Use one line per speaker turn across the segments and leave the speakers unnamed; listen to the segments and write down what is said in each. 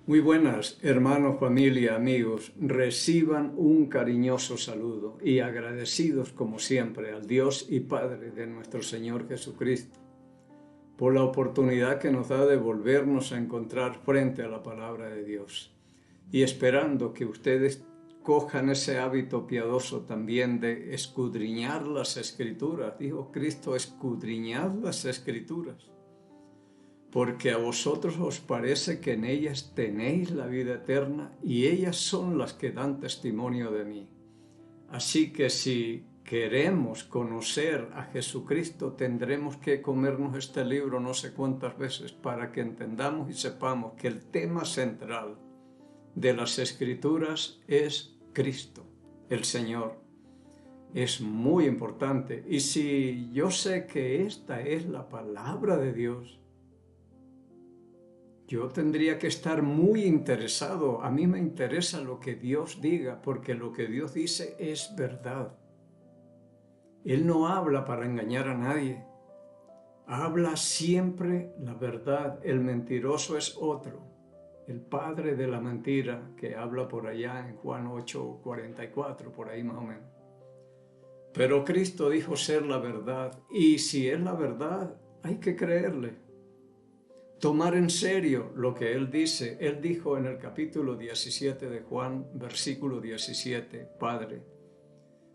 Muy buenas, hermanos, familia, amigos. Reciban un cariñoso saludo y agradecidos como siempre al Dios y Padre de nuestro Señor Jesucristo por la oportunidad que nos da de volvernos a encontrar frente a la palabra de Dios y esperando que ustedes cojan ese hábito piadoso también de escudriñar las Escrituras. Dijo Cristo, escudriñad las Escrituras, porque a vosotros os parece que en ellas tenéis la vida eterna y ellas son las que dan testimonio de mí. Así que si queremos conocer a Jesucristo, tendremos que comernos este libro no sé cuántas veces para que entendamos y sepamos que el tema central de las Escrituras es Cristo, el Señor. Es muy importante. Y si yo sé que esta es la palabra de Dios, yo tendría que estar muy interesado. A mí me interesa lo que Dios diga, porque lo que Dios dice es verdad. Él no habla para engañar a nadie. Habla siempre la verdad. El mentiroso es otro, el padre de la mentira, que habla por allá en Juan 8:44, por ahí más o menos. Pero Cristo dijo ser la verdad, y si es la verdad, hay que creerle. Tomar en serio lo que Él dice. Él dijo en el capítulo 17 de Juan, versículo 17, Padre,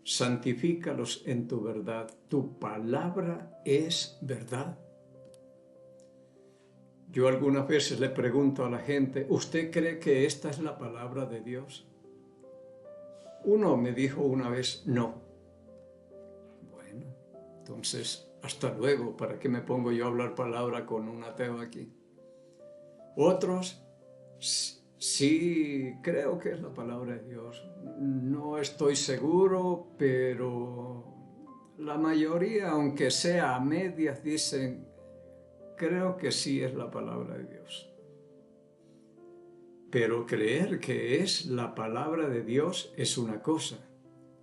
santifícalos en tu verdad, tu palabra es verdad. Yo algunas veces le pregunto a la gente, ¿usted cree que esta es la palabra de Dios? Uno me dijo una vez, no. Bueno, entonces, hasta luego, ¿para qué me pongo yo a hablar palabra con un ateo aquí? Otros, sí, creo que es la palabra de Dios. No estoy seguro, pero la mayoría, aunque sea a medias, dicen, creo que sí es la palabra de Dios. Pero creer que es la palabra de Dios es una cosa,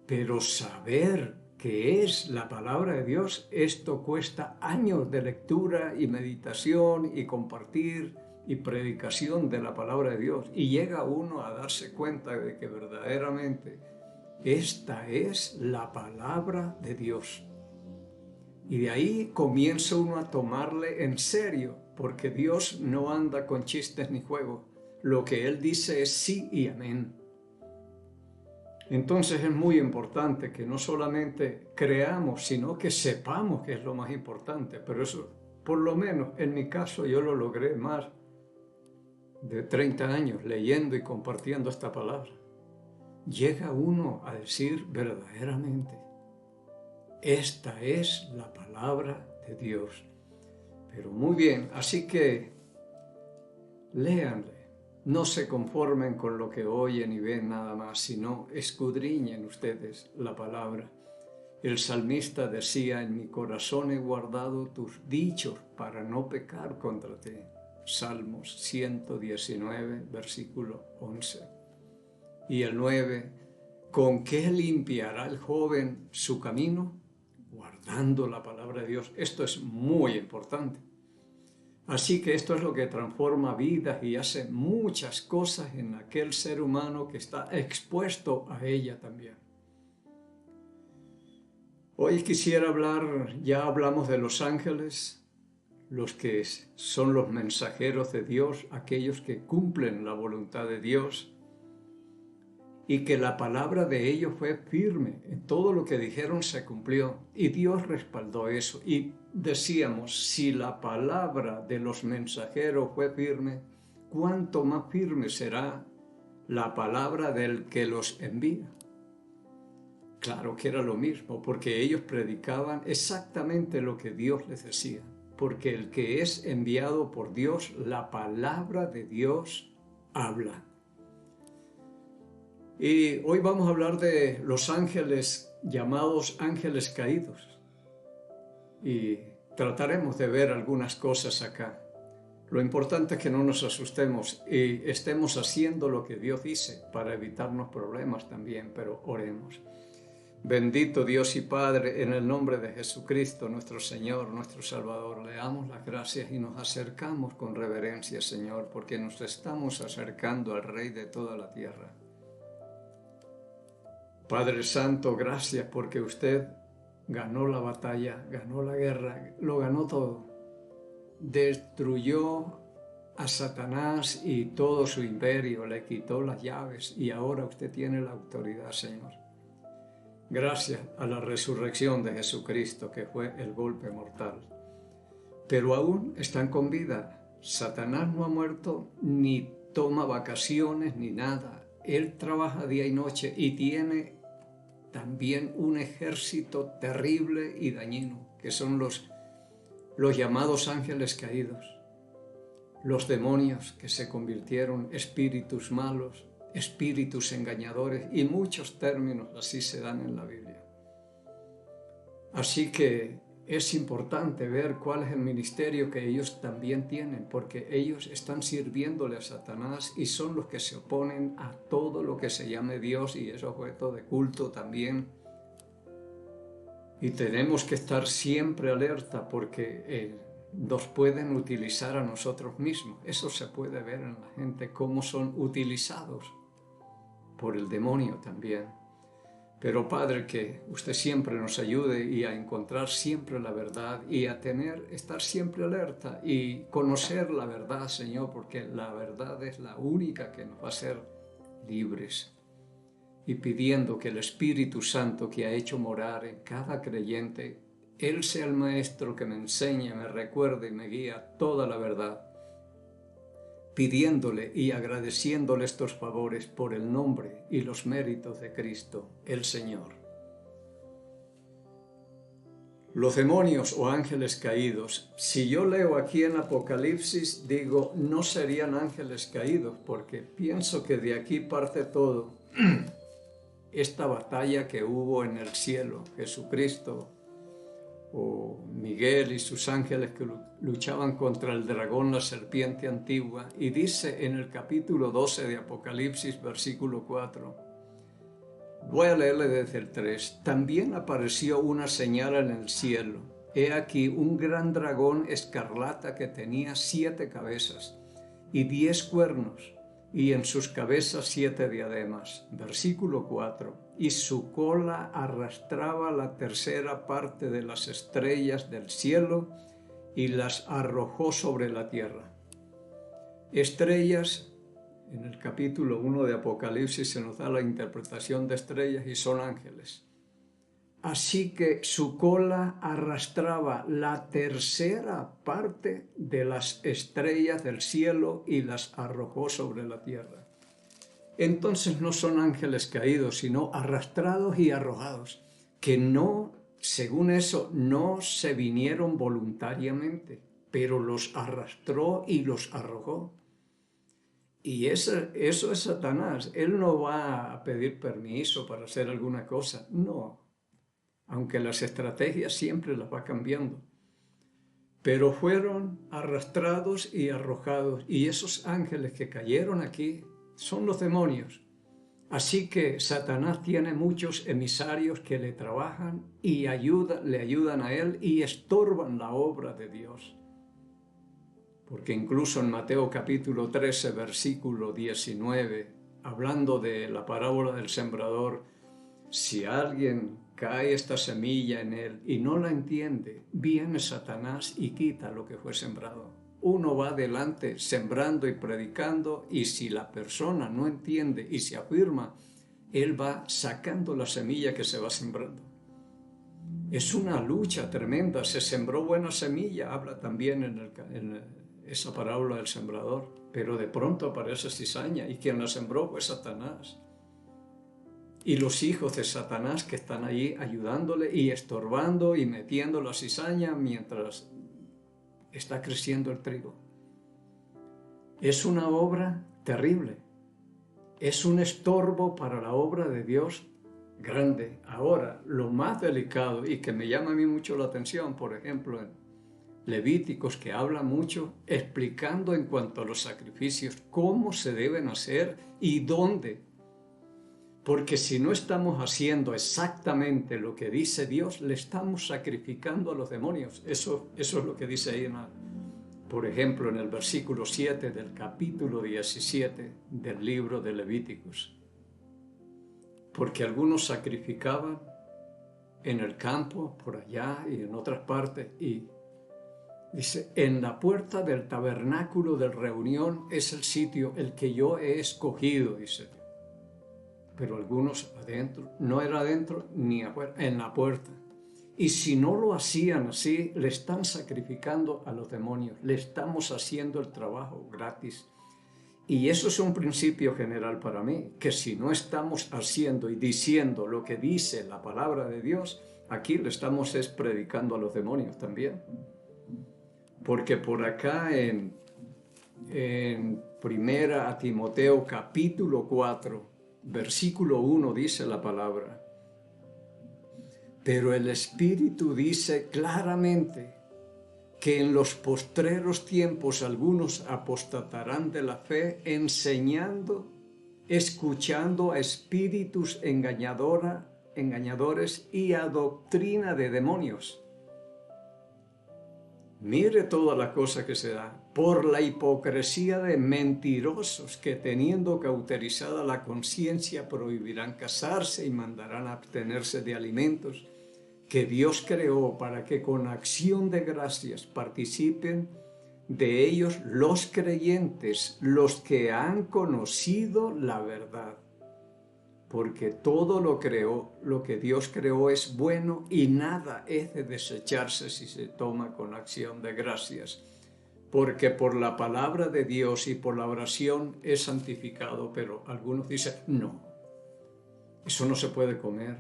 pero saber que es la palabra de Dios, esto cuesta años de lectura y meditación y compartir y predicación de la palabra de Dios, y llega uno a darse cuenta de que verdaderamente esta es la palabra de Dios. Y de ahí comienza uno a tomarle en serio, porque Dios no anda con chistes ni juegos. Lo que Él dice es sí y amén. Entonces es muy importante que no solamente creamos, sino que sepamos que es lo más importante. Pero eso, por lo menos en mi caso, yo lo logré más de 30 años leyendo y compartiendo esta palabra. Llega uno a decir verdaderamente, esta es la palabra de Dios. Pero muy bien, así que léanle. No se conformen con lo que oyen y ven nada más, sino escudriñen ustedes la palabra. El salmista decía, en mi corazón he guardado tus dichos para no pecar contra ti. Salmos 119, versículo 11. Y el 9, ¿con qué limpiará el joven su camino? Guardando la palabra de Dios. Esto es muy importante. Así que esto es lo que transforma vidas y hace muchas cosas en aquel ser humano que está expuesto a ella también. Hoy quisiera hablar, ya hablamos de los ángeles, los que son los mensajeros de Dios, aquellos que cumplen la voluntad de Dios, y que la palabra de ellos fue firme, en todo lo que dijeron se cumplió, y Dios respaldó eso. Y decíamos, si la palabra de los mensajeros fue firme, ¿cuánto más firme será la palabra del que los envía? Claro que era lo mismo, porque ellos predicaban exactamente lo que Dios les decía, porque el que es enviado por Dios, la palabra de Dios habla. Y hoy vamos a hablar de los ángeles llamados ángeles caídos. Y trataremos de ver algunas cosas acá. Lo importante es que no nos asustemos y estemos haciendo lo que Dios dice para evitarnos problemas también, pero oremos. Bendito Dios y Padre, en el nombre de Jesucristo, nuestro Señor, nuestro Salvador, le damos las gracias y nos acercamos con reverencia, Señor, porque nos estamos acercando al Rey de toda la tierra. Padre Santo, gracias porque usted ganó la batalla, ganó la guerra, lo ganó todo. Destruyó a Satanás y todo su imperio, le quitó las llaves y ahora usted tiene la autoridad, Señor. Gracias a la resurrección de Jesucristo, que fue el golpe mortal. Pero aún están con vida. Satanás no ha muerto, ni toma vacaciones, ni nada. Él trabaja día y noche y tiene también un ejército terrible y dañino, que son los llamados ángeles caídos, los demonios que se convirtieron espíritus malos, espíritus engañadores, y muchos términos así se dan en la Biblia. Así que es importante ver cuál es el ministerio que ellos también tienen, porque ellos están sirviéndole a Satanás y son los que se oponen a todo lo que se llame Dios y es objeto de culto también. Y tenemos que estar siempre alerta porque nos pueden utilizar a nosotros mismos. Eso se puede ver en la gente, cómo son utilizados por el demonio también. Pero Padre, que usted siempre nos ayude y a encontrar siempre la verdad y a estar siempre alerta y conocer la verdad, Señor, porque la verdad es la única que nos va a hacer libres. Y pidiendo que el Espíritu Santo que ha hecho morar en cada creyente, Él sea el Maestro que me enseñe, me recuerde y me guía toda la verdad, pidiéndole y agradeciéndole estos favores por el nombre y los méritos de Cristo, el Señor. Los demonios o ángeles caídos, si yo leo aquí en Apocalipsis, digo, no serían ángeles caídos, porque pienso que de aquí parte todo. Esta batalla que hubo en el cielo, Jesucristo o Miguel y sus ángeles que luchaban contra el dragón, la serpiente antigua, y dice en el capítulo 12 de Apocalipsis, versículo 4, voy a leerle desde el 3, también apareció una señal en el cielo, he aquí un gran dragón escarlata que tenía 7 cabezas y 10 cuernos, y en sus cabezas 7 diademas. Versículo 4. Y su cola arrastraba la tercera parte de las estrellas del cielo y las arrojó sobre la tierra. Estrellas, en el capítulo 1 de Apocalipsis se nos da la interpretación de estrellas y son ángeles. Así que su cola arrastraba la tercera parte de las estrellas del cielo y las arrojó sobre la tierra. Entonces no son ángeles caídos, sino arrastrados y arrojados, que no, según eso, no se vinieron voluntariamente, pero los arrastró y los arrojó. Y eso es Satanás. Él no va a pedir permiso para hacer alguna cosa, no. Aunque las estrategias siempre las va cambiando. Pero fueron arrastrados y arrojados, y esos ángeles que cayeron aquí son los demonios. Así que Satanás tiene muchos emisarios que le trabajan y le ayudan a él y estorban la obra de Dios. Porque incluso en Mateo capítulo 13, versículo 19, hablando de la parábola del sembrador, si alguien cae esta semilla en él y no la entiende, viene Satanás y quita lo que fue sembrado. Uno va adelante sembrando y predicando, y si la persona no entiende y se afirma, él va sacando la semilla que se va sembrando. Es una lucha tremenda. Se sembró buena semilla, habla también en esa parábola del sembrador, pero de pronto aparece cizaña, y quien la sembró fue Satanás. Y los hijos de Satanás que están allí ayudándole y estorbando y metiendo la cizaña mientras está creciendo el trigo. Es una obra terrible. Es un estorbo para la obra de Dios grande. Ahora, lo más delicado y que me llama a mí mucho la atención, por ejemplo, en Levíticos, que habla mucho explicando en cuanto a los sacrificios, cómo se deben hacer y dónde. Porque si no estamos haciendo exactamente lo que dice Dios, le estamos sacrificando a los demonios. Eso es lo que dice ahí, por ejemplo, en el versículo 7 del capítulo 17 del libro de Levíticos. Porque algunos sacrificaban en el campo, por allá y en otras partes, y dice, en la puerta del tabernáculo de reunión es el sitio el que yo he escogido, dice. Pero algunos adentro, no era adentro ni afuera, en la puerta. Y si no lo hacían así, le están sacrificando a los demonios, le estamos haciendo el trabajo gratis. Y eso es un principio general para mí, que si no estamos haciendo y diciendo lo que dice la palabra de Dios, aquí le estamos predicando a los demonios también. Porque por acá en Primera a Timoteo capítulo 4, versículo 1 dice la palabra, pero el Espíritu dice claramente que en los postreros tiempos algunos apostatarán de la fe, escuchando a espíritus engañadores y a doctrina de demonios. Mire toda la cosa que se da por la hipocresía de mentirosos que teniendo cauterizada la conciencia prohibirán casarse y mandarán a abstenerse de alimentos que Dios creó para que con acción de gracias participen de ellos los creyentes, los que han conocido la verdad. Porque todo lo que Dios creó es bueno y nada es de desecharse si se toma con acción de gracias. Porque por la palabra de Dios y por la oración es santificado, pero algunos dicen, no, eso no se puede comer,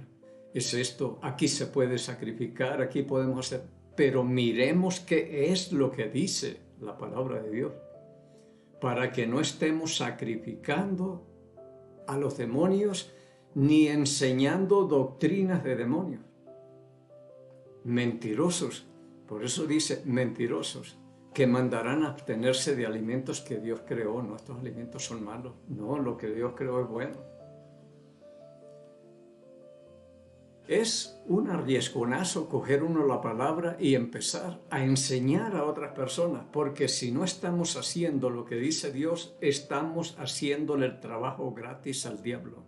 es esto, aquí se puede sacrificar, aquí podemos hacer, pero miremos qué es lo que dice la palabra de Dios, para que no estemos sacrificando a los demonios ni enseñando doctrinas de demonios. Mentirosos, por eso dice mentirosos, que mandarán a abstenerse de alimentos que Dios creó. No, estos alimentos son malos. No, lo que Dios creó es bueno. Es un arriesgonazo coger uno la palabra y empezar a enseñar a otras personas, porque si no estamos haciendo lo que dice Dios, estamos haciéndole el trabajo gratis al diablo.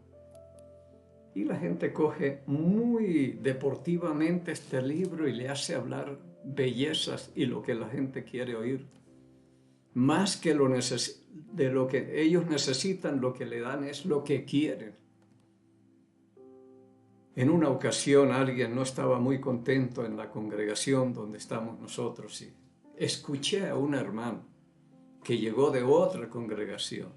Y la gente coge muy deportivamente este libro y le hace hablar bellezas y lo que la gente quiere oír. Más que de lo que ellos necesitan, lo que le dan es lo que quieren. En una ocasión alguien no estaba muy contento en la congregación donde estamos nosotros y escuché a un hermano que llegó de otra congregación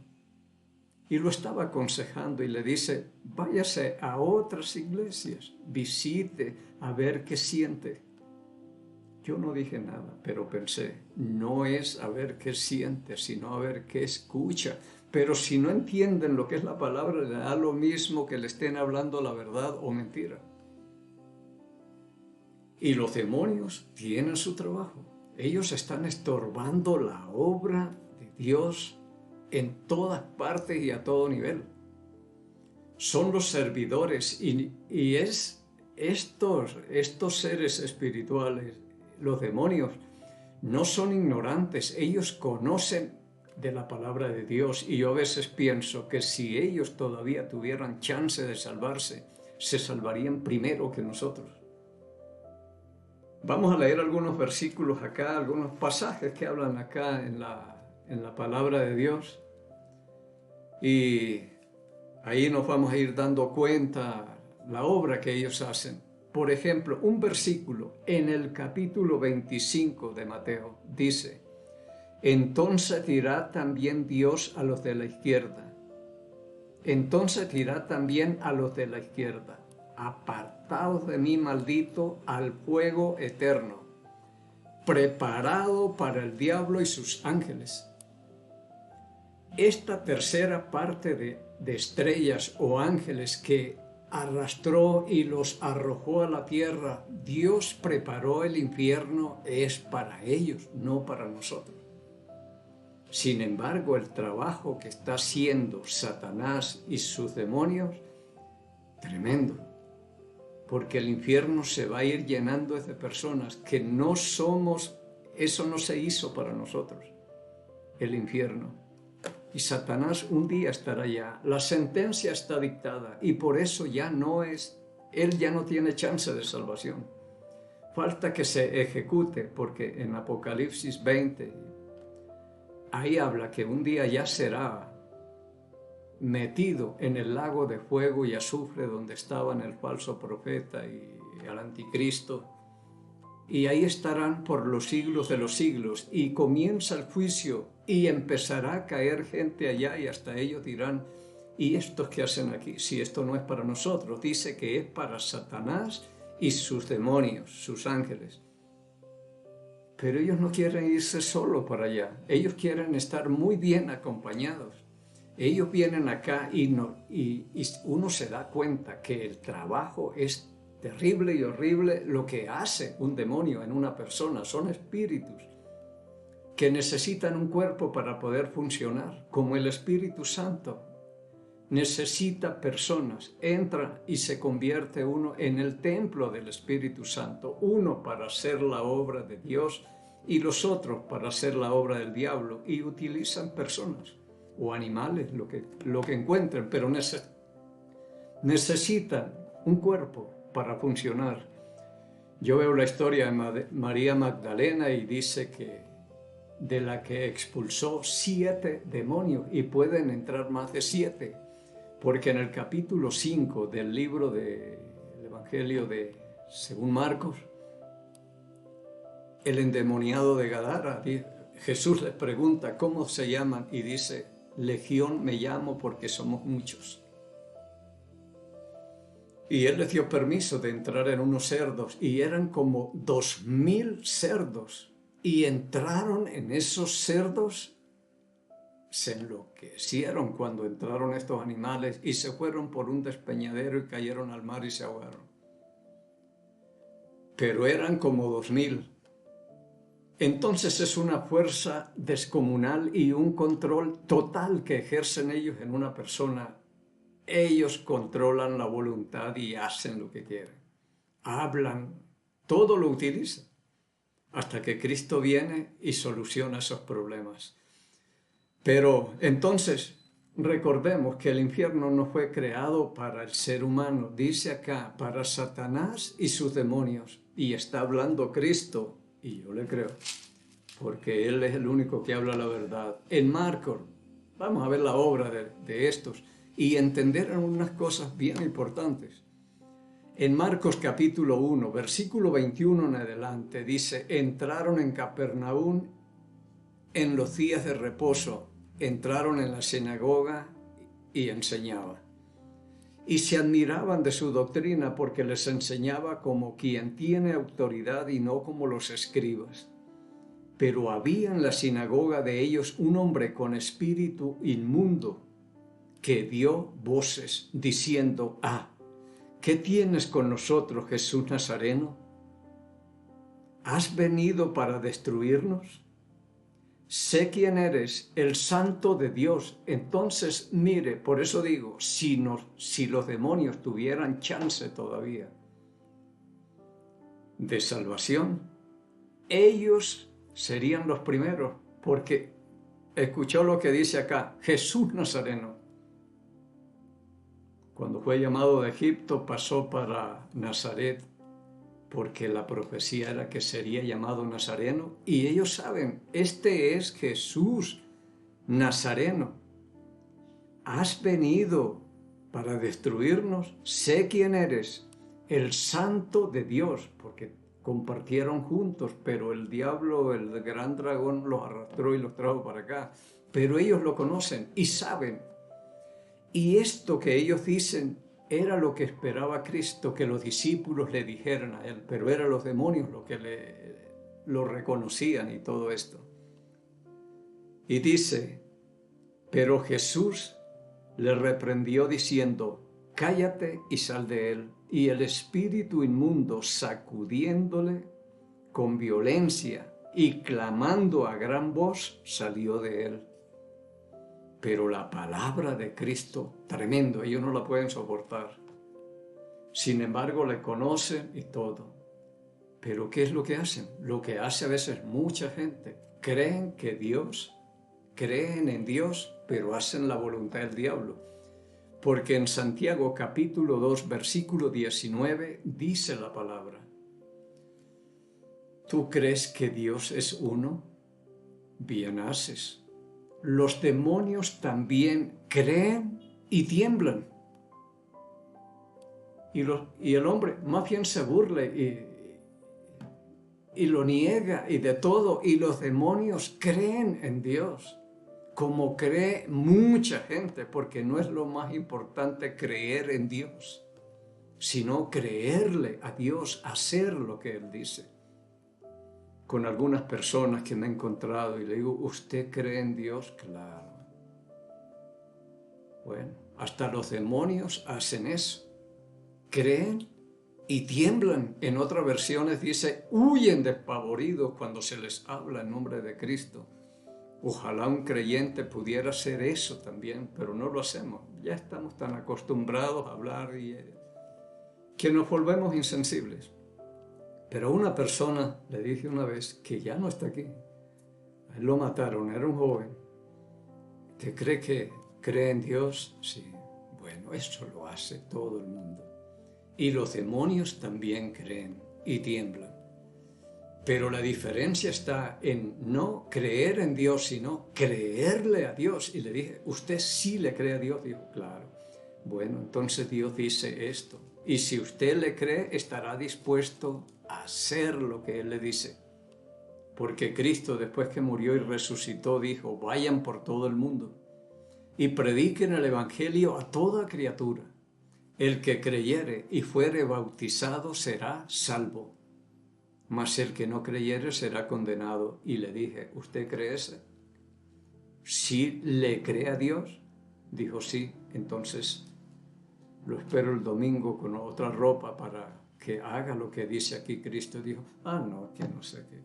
y lo estaba aconsejando y le dice, váyase a otras iglesias, visite a ver qué siente. Yo no dije nada, pero pensé, no es a ver qué siente, sino a ver qué escucha. Pero si no entienden lo que es la palabra, le da lo mismo que le estén hablando la verdad o mentira. Y los demonios tienen su trabajo. Ellos están estorbando la obra de Dios en todas partes y a todo nivel. Son los servidores y estos seres espirituales, los demonios, no son ignorantes. Ellos conocen de la palabra de Dios y yo a veces pienso que si ellos todavía tuvieran chance de salvarse, se salvarían primero que nosotros. Vamos a leer algunos versículos acá, algunos pasajes que hablan acá en la palabra de Dios y ahí nos vamos a ir dando cuenta la obra que ellos hacen. Por ejemplo, un versículo en el capítulo 25 de Mateo dice, entonces dirá también Dios a los de la izquierda. Entonces dirá también a los de la izquierda, apartados de mí, maldito, al fuego eterno, preparado para el diablo y sus ángeles. Esta tercera parte de estrellas o ángeles que arrastró y los arrojó a la tierra, Dios preparó el infierno, es para ellos, no para nosotros. Sin embargo, el trabajo que está haciendo Satanás y sus demonios Tremendo. Porque el infierno se va a ir llenando de personas que no somos, eso no se hizo para nosotros, el infierno. Y Satanás un día estará allá. La sentencia está dictada y por eso ya no es, él ya no tiene chance de salvación. Falta que se ejecute, porque en Apocalipsis 20, ahí habla que un día ya será metido en el lago de fuego y azufre donde estaban el falso profeta y el anticristo. Y ahí estarán por los siglos de los siglos. Y comienza el juicio y empezará a caer gente allá y hasta ellos dirán, ¿y estos qué hacen aquí? Si esto no es para nosotros. Dice que es para Satanás y sus demonios, sus ángeles. Pero ellos no quieren irse solo para allá. Ellos quieren estar muy bien acompañados. Ellos vienen acá y uno se da cuenta que el trabajo es terrible y horrible. Lo que hace un demonio en una persona son espíritus que necesitan un cuerpo para poder funcionar, como el Espíritu Santo. Necesita personas, entra y se convierte uno en el templo del Espíritu Santo, uno para hacer la obra de Dios y los otros para hacer la obra del diablo, y utilizan personas o animales, lo que encuentren, pero necesitan un cuerpo para funcionar. Yo veo la historia de María Magdalena y dice que de la que expulsó 7 demonios, y pueden entrar más de 7, porque en el capítulo 5 del libro del Evangelio según Marcos, el endemoniado de Gadara, Jesús les pregunta cómo se llaman y dice, Legión me llamo porque somos muchos. Y él les dio permiso de entrar en unos cerdos y eran como 2000 cerdos. Y entraron en esos cerdos, se enloquecieron cuando entraron estos animales y se fueron por un despeñadero y cayeron al mar y se ahogaron. Pero eran como 2000. Entonces es una fuerza descomunal y un control total que ejercen ellos en una persona. Ellos controlan la voluntad y hacen lo que quieren. Hablan, todo lo utilizan, hasta que Cristo viene y soluciona esos problemas. Pero entonces recordemos que el infierno no fue creado para el ser humano, dice acá, para Satanás y sus demonios. Y está hablando Cristo, y yo le creo, porque Él es el único que habla la verdad. En Marcos, vamos a ver la obra de estos y entender unas cosas bien importantes. En Marcos capítulo 1, versículo 21 en adelante, dice, entraron en Capernaum en los días de reposo, entraron en la sinagoga y enseñaba. Y se admiraban de su doctrina porque les enseñaba como quien tiene autoridad y no como los escribas. Pero había en la sinagoga de ellos un hombre con espíritu inmundo que dio voces diciendo, ¿qué tienes con nosotros, Jesús Nazareno? ¿Has venido para destruirnos? Sé quién eres, el Santo de Dios. Entonces, mire, por eso digo, si los demonios tuvieran chance todavía de salvación, ellos serían los primeros, porque escuchó lo que dice acá, Jesús Nazareno. Cuando fue llamado de Egipto, pasó para Nazaret, porque la profecía era que sería llamado Nazareno, y ellos saben, este es Jesús Nazareno. ¿Has venido para destruirnos? Sé quién eres, el Santo de Dios, porque compartieron juntos, pero el diablo, el gran dragón, los arrastró y los trajo para acá. Pero ellos lo conocen y saben. Y esto que ellos dicen era lo que esperaba Cristo, que los discípulos le dijeran a él, pero eran los demonios los que lo reconocían y todo esto. Y dice, pero Jesús le reprendió diciendo, cállate y sal de él. Y el espíritu inmundo, sacudiéndole con violencia y clamando a gran voz, salió de él. Pero la palabra de Cristo, tremendo, ellos no la pueden soportar. Sin embargo, le conocen y todo. Pero ¿qué es lo que hacen? Lo que hace a veces mucha gente. Creen en Dios, pero hacen la voluntad del diablo. Porque en Santiago capítulo 2, versículo 19, dice la palabra: ¿tú crees que Dios es uno? Bien haces. Los demonios también creen y tiemblan. Y el hombre más bien se burla y lo niega y de todo. Y los demonios creen en Dios, como cree mucha gente, porque no es lo más importante creer en Dios, sino creerle a Dios, hacer lo que Él dice. Con algunas personas que me he encontrado y le digo: ¿usted cree en Dios? Claro. Bueno, hasta los demonios hacen eso. Creen y tiemblan. En otras versiones dice: huyen despavoridos cuando se les habla en nombre de Cristo. Ojalá un creyente pudiera hacer eso también, pero no lo hacemos. Ya estamos tan acostumbrados a hablar que nos volvemos insensibles. Pero a una persona le dije una vez, que ya no está aquí, a él lo mataron, era un joven. ¿Te cree que cree en Dios? Sí. Bueno, eso lo hace todo el mundo. Y los demonios también creen y tiemblan. Pero la diferencia está en no creer en Dios, sino creerle a Dios. Y le dije: ¿usted sí le cree a Dios? Dijo: claro. Bueno, entonces Dios dice esto. Y si usted le cree, estará dispuesto a hacer lo que Él le dice. Porque Cristo, después que murió y resucitó, dijo: vayan por todo el mundo y prediquen el evangelio a toda criatura. El que creyere y fuere bautizado será salvo, mas el que no creyere será condenado. Y le dije: ¿usted cree eso? ¿Sí le cree a Dios? Dijo: sí. Entonces lo espero el domingo con otra ropa para que haga lo que dice aquí Cristo. Dijo: no, que no sé qué.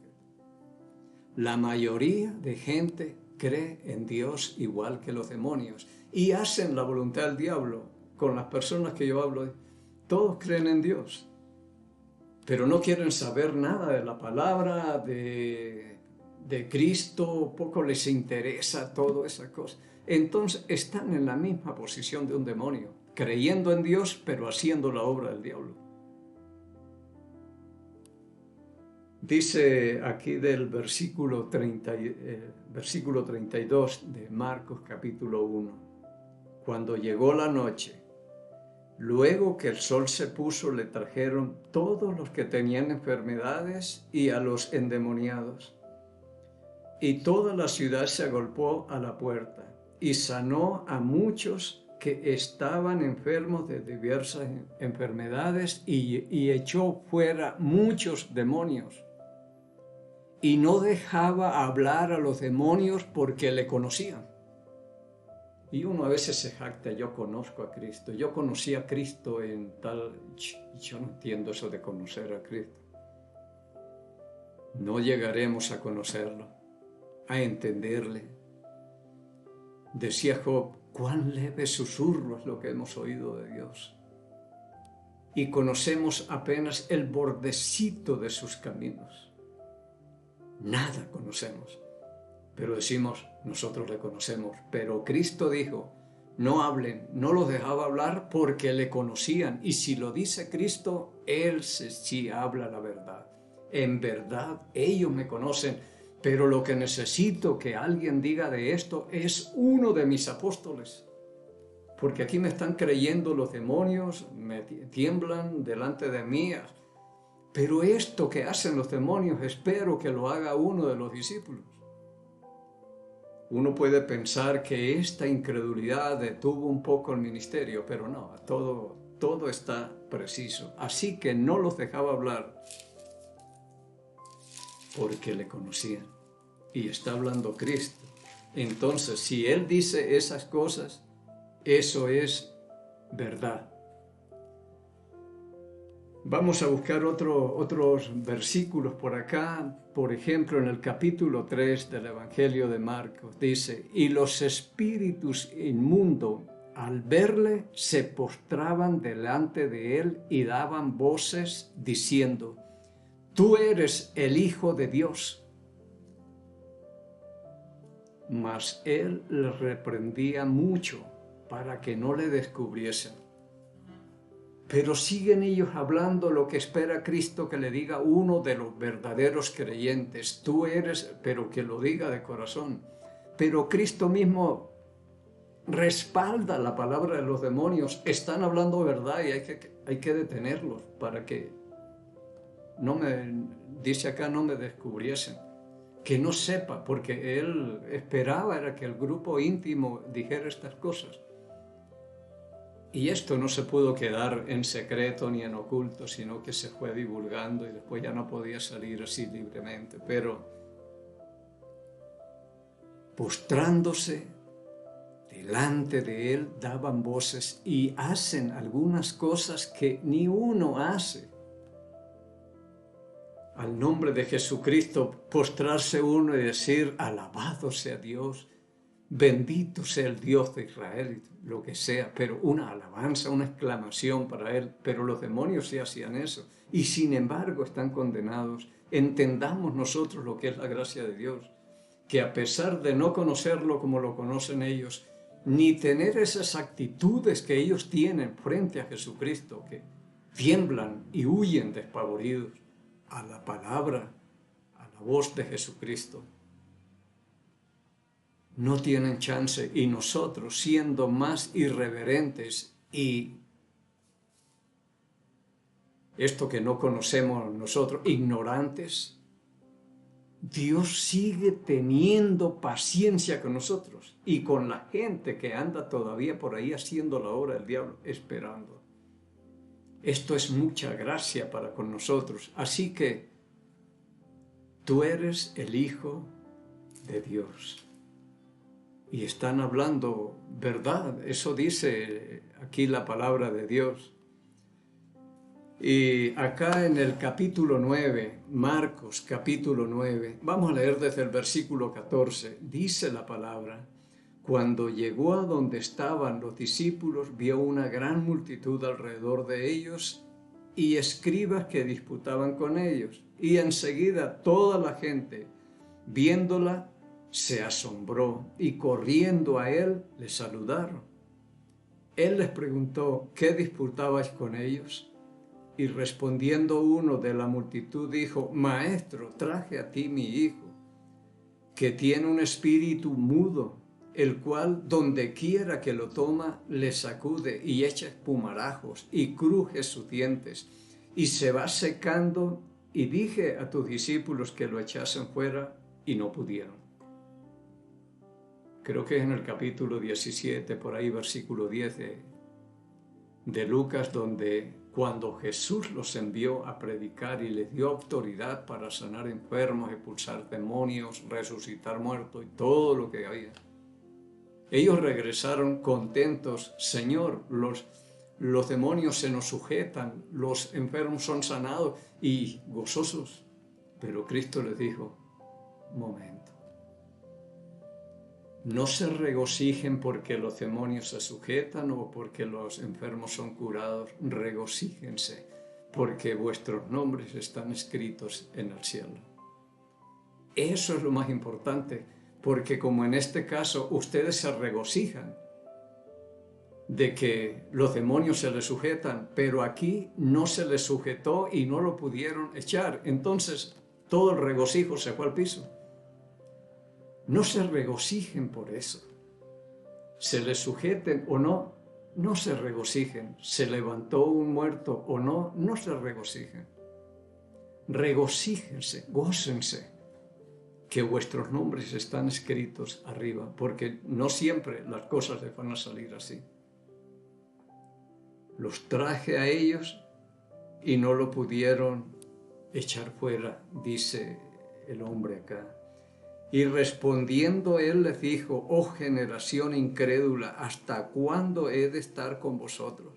La mayoría de gente cree en Dios igual que los demonios y hacen la voluntad del diablo. Con las personas que yo hablo, todos creen en Dios, pero no quieren saber nada de la palabra, de Cristo, poco les interesa toda esa cosa. Entonces están en la misma posición de un demonio, creyendo en Dios, pero haciendo la obra del diablo. Dice aquí del versículo 32 de Marcos capítulo 1: cuando llegó la noche, luego que el sol se puso, le trajeron todos los que tenían enfermedades y a los endemoniados. Y toda la ciudad se agolpó a la puerta y sanó a muchos que estaban enfermos de diversas enfermedades y echó fuera muchos demonios. Y no dejaba hablar a los demonios porque le conocían. Y uno a veces se jacta: yo conozco a Cristo, yo conocí a Cristo en tal... Yo no entiendo eso de conocer a Cristo. No llegaremos a conocerlo, a entenderle. Decía Job: cuán leve susurro es lo que hemos oído de Dios. Y conocemos apenas el bordecito de sus caminos. Nada conocemos. Pero decimos: nosotros le conocemos. Pero Cristo dijo: no hablen, no los dejaba hablar porque le conocían. Y si lo dice Cristo, Él sí habla la verdad. En verdad, ellos me conocen. Pero lo que necesito que alguien diga de esto es uno de mis apóstoles. Porque aquí me están creyendo los demonios, me tiemblan delante de mí. Pero esto que hacen los demonios, espero que lo haga uno de los discípulos. Uno puede pensar que esta incredulidad detuvo un poco el ministerio, pero no, todo está preciso. Así que no los dejaba hablar porque le conocían. Y está hablando Cristo. Entonces, si Él dice esas cosas, eso es verdad. Vamos a buscar otros versículos por acá. Por ejemplo, en el capítulo 3 del Evangelio de Marcos dice: y los espíritus inmundos al verle se postraban delante de él y daban voces diciendo: Tú eres el Hijo de Dios. Mas él les reprendía mucho para que no le descubriesen. Pero siguen ellos hablando lo que espera Cristo que le diga uno de los verdaderos creyentes. Tú eres, pero que lo diga de corazón. Pero Cristo mismo respalda la palabra de los demonios. Están hablando verdad y hay que detenerlos para que dice acá, no me descubriesen. Que no sepa, porque él esperaba era que el grupo íntimo dijera estas cosas. Y esto no se pudo quedar en secreto ni en oculto, sino que se fue divulgando y después ya no podía salir así libremente. Pero postrándose delante de él, daban voces y hacen algunas cosas que ni uno hace. Al nombre de Jesucristo, postrarse uno y decir: alabado sea Dios, bendito sea el Dios de Israel, lo que sea, pero una alabanza, una exclamación para él. Pero los demonios sí hacían eso y sin embargo están condenados. Entendamos nosotros lo que es la gracia de Dios, que a pesar de no conocerlo como lo conocen ellos, ni tener esas actitudes que ellos tienen frente a Jesucristo, que tiemblan y huyen despavoridos a la palabra, a la voz de Jesucristo, no tienen chance. Y nosotros, siendo más irreverentes y esto que no conocemos nosotros, ignorantes, Dios sigue teniendo paciencia con nosotros y con la gente que anda todavía por ahí haciendo la obra del diablo, esperando. Esto es mucha gracia para con nosotros. Así que tú eres el Hijo de Dios. Y están hablando verdad. Eso dice aquí la palabra de Dios. Y acá en el capítulo 9, Marcos capítulo 9, vamos a leer desde el versículo 14, dice la palabra: cuando llegó a donde estaban los discípulos, vio una gran multitud alrededor de ellos y escribas que disputaban con ellos. Y enseguida toda la gente, viéndola, se asombró y corriendo a él le saludaron. Él les preguntó: ¿qué disputabais con ellos? Y respondiendo uno de la multitud dijo: Maestro, traje a ti mi hijo, que tiene un espíritu mudo, el cual donde quiera que lo toma le sacude y echa espumarajos y cruje sus dientes y se va secando, y dije a tus discípulos que lo echasen fuera y no pudieron. Creo que es en el capítulo 17, por ahí versículo 10 de Lucas, donde cuando Jesús los envió a predicar y les dio autoridad para sanar enfermos, expulsar demonios, resucitar muertos y todo lo que había, ellos regresaron contentos. Señor, los demonios se nos sujetan, los enfermos son sanados, y gozosos. Pero Cristo les dijo: momento. No se regocijen porque los demonios se sujetan o porque los enfermos son curados. Regocíjense porque vuestros nombres están escritos en el cielo. Eso es lo más importante, porque como en este caso ustedes se regocijan de que los demonios se les sujetan, pero aquí no se les sujetó y no lo pudieron echar. Entonces todo el regocijo se fue al piso. No se regocijen por eso. Se les sujeten o no, no se regocijen. Se levantó un muerto o no, no se regocijen. Regocíjense, gócense, que vuestros nombres están escritos arriba, porque no siempre las cosas les van a salir así. Los traje a ellos y no lo pudieron echar fuera, dice el hombre acá. Y respondiendo él les dijo: oh generación incrédula, ¿hasta cuándo he de estar con vosotros?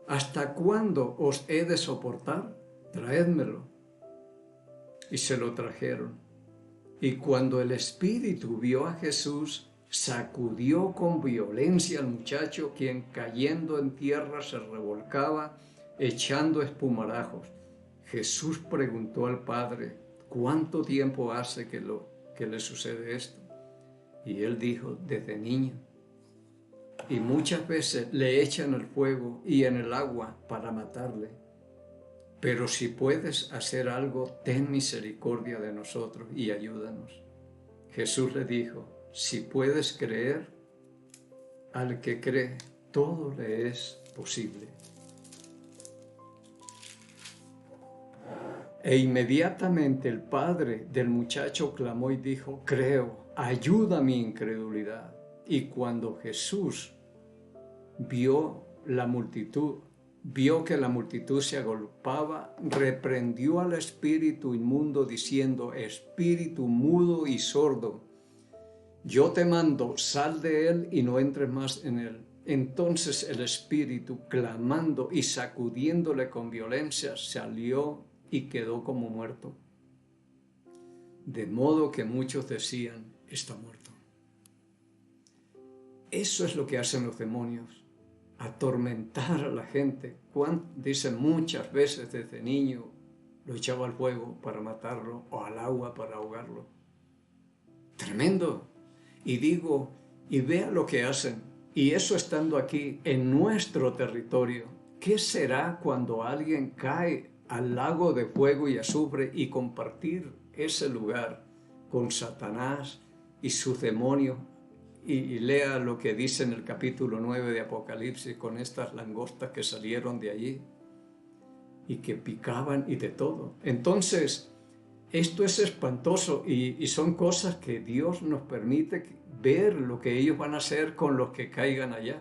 ¿Hasta cuándo os he de soportar? Traédmelo. Y se lo trajeron. Y cuando el espíritu vio a Jesús, sacudió con violencia al muchacho, quien cayendo en tierra se revolcaba, echando espumarajos. Jesús preguntó al padre, ¿cuánto tiempo hace que le sucede esto? Y él dijo, desde niño. Y muchas veces le echan el fuego y en el agua para matarle. Pero si puedes hacer algo, ten misericordia de nosotros y ayúdanos. Jesús le dijo, si puedes creer, al que cree, todo le es posible. E inmediatamente el padre del muchacho clamó y dijo, creo, ayuda mi incredulidad. Y cuando Jesús vio que la multitud se agolpaba, reprendió al espíritu inmundo diciendo, espíritu mudo y sordo, yo te mando, sal de él y no entres más en él. Entonces el espíritu, clamando y sacudiéndole con violencia, salió y quedó como muerto. De modo que muchos decían, está muerto. Eso es lo que hacen los demonios, atormentar a la gente. Dicen muchas veces desde niño, lo echaba al fuego para matarlo o al agua para ahogarlo. Tremendo. Y digo, y vea lo que hacen. Y eso estando aquí en nuestro territorio. ¿Qué será cuando alguien cae al lago de fuego y azufre y compartir ese lugar con Satanás y sus demonios? Y lea lo que dice en el capítulo 9 de Apocalipsis con estas langostas que salieron de allí y que picaban y de todo. Entonces, esto es espantoso y son cosas que Dios nos permite ver lo que ellos van a hacer con los que caigan allá.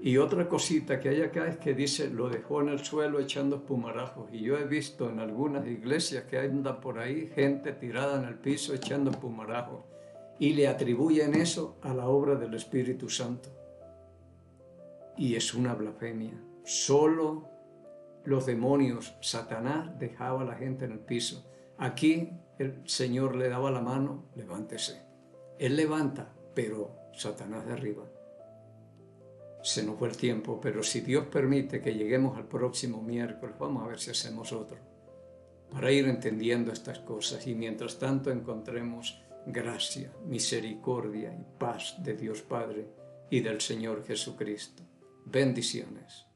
Y otra cosita que hay acá es que dice, lo dejó en el suelo echando espumarajos. Y yo he visto en algunas iglesias que andan por ahí gente tirada en el piso echando espumarajos. Y le atribuyen eso a la obra del Espíritu Santo. Y es una blasfemia. Solo los demonios, Satanás dejaba a la gente en el piso. Aquí el Señor le daba la mano, levántese. Él levanta, pero Satanás derriba. Se nos fue el tiempo, pero si Dios permite que lleguemos al próximo miércoles, vamos a ver si hacemos otro, para ir entendiendo estas cosas y mientras tanto encontremos gracia, misericordia y paz de Dios Padre y del Señor Jesucristo. Bendiciones.